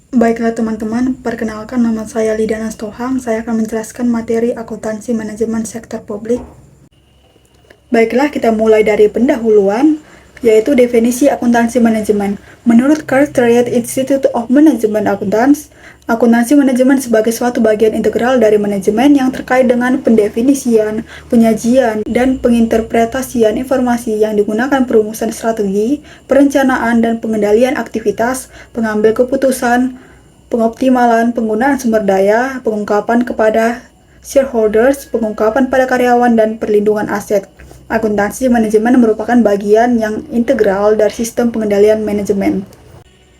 Baiklah teman-teman, perkenalkan nama saya Lidana Stohang. Saya akan menjelaskan materi akuntansi manajemen sektor publik. Baiklah, kita mulai dari pendahuluan, yaitu definisi akuntansi manajemen. Menurut Carteret Institute of Management Accountants, akuntansi manajemen sebagai suatu bagian integral dari manajemen yang terkait dengan pendefinisian, penyajian, dan penginterpretasian informasi yang digunakan perumusan strategi, perencanaan, dan pengendalian aktivitas, pengambil keputusan, pengoptimalan penggunaan sumber daya, pengungkapan kepada shareholders, pengungkapan pada karyawan, dan perlindungan aset. Akuntansi manajemen merupakan bagian yang integral dari sistem pengendalian manajemen.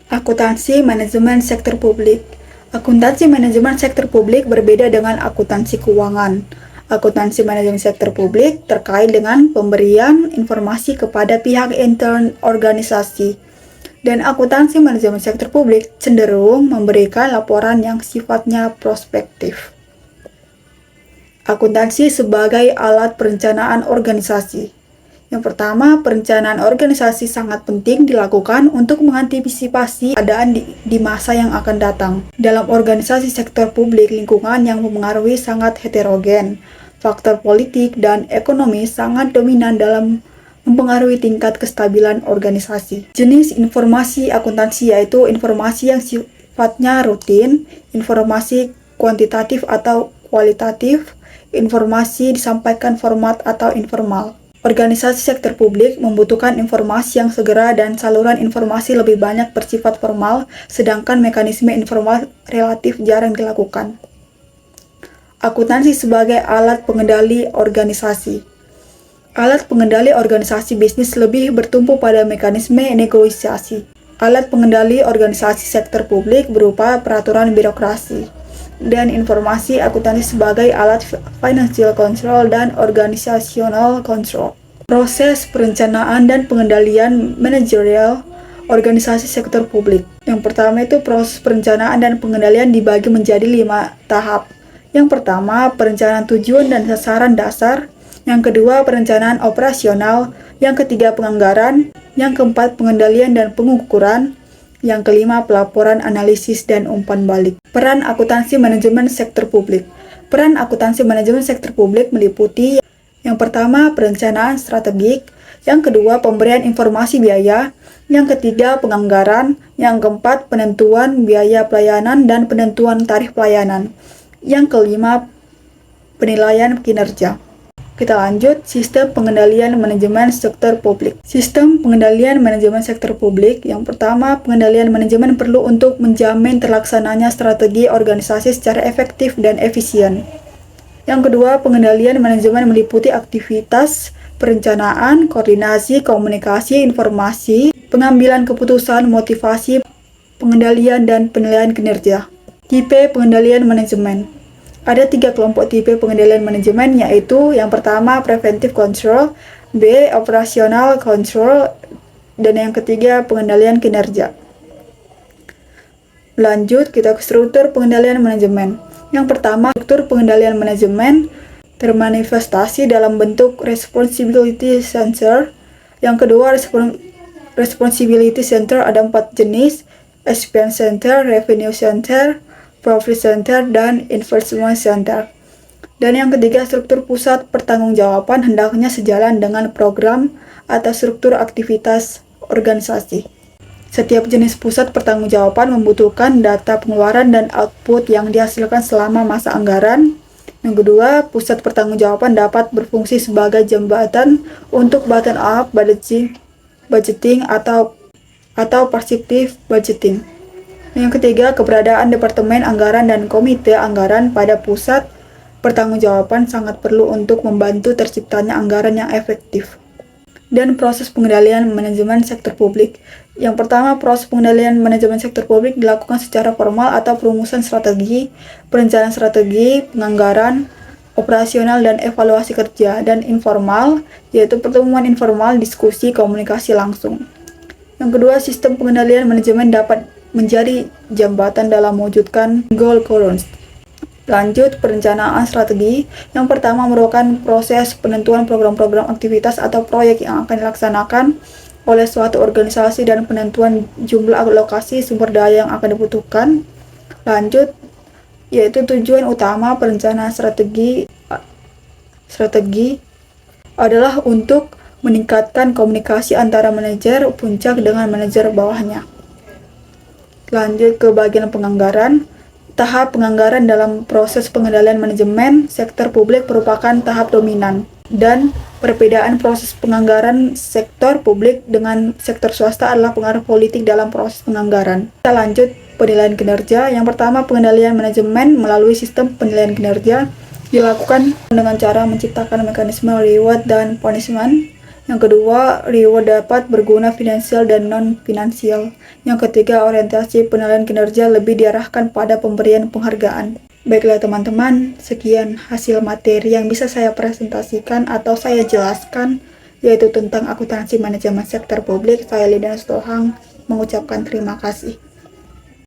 Akuntansi manajemen sektor publik. Akuntansi manajemen sektor publik berbeda dengan akuntansi keuangan. Akuntansi manajemen sektor publik terkait dengan pemberian informasi kepada pihak intern organisasi. Dan akuntansi manajemen sektor publik cenderung memberikan laporan yang sifatnya prospektif. Akuntansi sebagai alat perencanaan organisasi. Yang pertama, perencanaan organisasi sangat penting dilakukan untuk mengantisipasi keadaan di masa yang akan datang. Dalam organisasi sektor publik, lingkungan yang mempengaruhi sangat heterogen. Faktor politik dan ekonomi sangat dominan dalam mempengaruhi tingkat kestabilan organisasi. Jenis informasi akuntansi yaitu informasi yang sifatnya rutin, informasi kuantitatif atau kualitatif, informasi disampaikan format atau informal. Organisasi sektor publik membutuhkan informasi yang segera dan saluran informasi lebih banyak bersifat formal, sedangkan mekanisme informal relatif jarang dilakukan. Akuntansi sebagai alat pengendali organisasi. Alat pengendali organisasi bisnis lebih bertumpu pada mekanisme negosiasi. Alat pengendali organisasi sektor publik berupa peraturan birokrasi. Dan informasi akuntansi sebagai alat financial control dan organizational control. Proses perencanaan dan pengendalian manajerial organisasi sektor publik. Yang pertama itu proses perencanaan dan pengendalian dibagi menjadi 5 tahap. Yang pertama, perencanaan tujuan dan sasaran dasar. Yang kedua, perencanaan operasional. Yang ketiga, penganggaran. Yang keempat, pengendalian dan pengukuran. Yang kelima, pelaporan, analisis, dan umpan balik. Peran akuntansi manajemen sektor publik. Peran akuntansi manajemen sektor publik meliputi yang pertama, perencanaan strategik. Yang kedua, pemberian informasi biaya. Yang ketiga, penganggaran. Yang keempat, penentuan biaya pelayanan dan penentuan tarif pelayanan. Yang kelima, penilaian kinerja. Kita lanjut, sistem pengendalian manajemen sektor publik. Sistem pengendalian manajemen sektor publik. Yang pertama, pengendalian manajemen perlu untuk menjamin terlaksananya strategi organisasi secara efektif dan efisien. Yang kedua, pengendalian manajemen meliputi aktivitas perencanaan, koordinasi, komunikasi, informasi, pengambilan keputusan, motivasi, pengendalian, dan penilaian kinerja. Tipe pengendalian manajemen. Ada 3 kelompok tipe pengendalian manajemen, yaitu yang pertama preventive control, B operational control, dan yang ketiga pengendalian kinerja. Lanjut kita ke struktur pengendalian manajemen. Yang pertama, struktur pengendalian manajemen termanifestasi dalam bentuk responsibility center. Yang kedua, responsibility center ada 4 jenis: expense center, revenue center, profit center, dan investment center. Dan yang ketiga, struktur pusat pertanggungjawaban hendaknya sejalan dengan program atau struktur aktivitas organisasi. Setiap jenis pusat pertanggungjawaban membutuhkan data pengeluaran dan output yang dihasilkan selama masa anggaran. Yang kedua, pusat pertanggungjawaban dapat berfungsi sebagai jembatan untuk bottom up budgeting atau prescriptive budgeting. Yang ketiga, keberadaan Departemen Anggaran dan Komite Anggaran pada pusat pertanggungjawaban sangat perlu untuk membantu terciptanya anggaran yang efektif. Dan proses pengendalian manajemen sektor publik. Yang pertama, proses pengendalian manajemen sektor publik dilakukan secara formal atau perumusan strategi, perencanaan strategi, penganggaran, operasional, dan evaluasi kerja. Dan informal, yaitu pertemuan informal, diskusi, komunikasi langsung. Yang kedua, sistem pengendalian manajemen dapat menjadi jembatan dalam mewujudkan goal coherence. Lanjut, perencanaan strategi. Yang pertama merupakan proses penentuan program-program aktivitas atau proyek yang akan dilaksanakan. oleh suatu organisasi dan penentuan jumlah alokasi sumber daya yang akan dibutuhkan. Lanjut, yaitu tujuan utama perencanaan strategi adalah untuk meningkatkan komunikasi antara manajer puncak dengan manajer bawahnya. Lanjut ke bagian penganggaran. Tahap penganggaran dalam proses pengendalian manajemen sektor publik merupakan tahap dominan, dan perbedaan proses penganggaran sektor publik dengan sektor swasta adalah pengaruh politik dalam proses penganggaran. Kita lanjut penilaian kinerja. Yang pertama, pengendalian manajemen melalui sistem penilaian kinerja dilakukan dengan cara menciptakan mekanisme reward dan punishment. Yang kedua, reward dapat berguna finansial dan non-finansial. Yang ketiga, orientasi penilaian kinerja lebih diarahkan pada pemberian penghargaan. Baiklah teman-teman, sekian hasil materi yang bisa saya presentasikan atau saya jelaskan, yaitu tentang akuntansi manajemen sektor publik. Saya Lina Stohang mengucapkan terima kasih.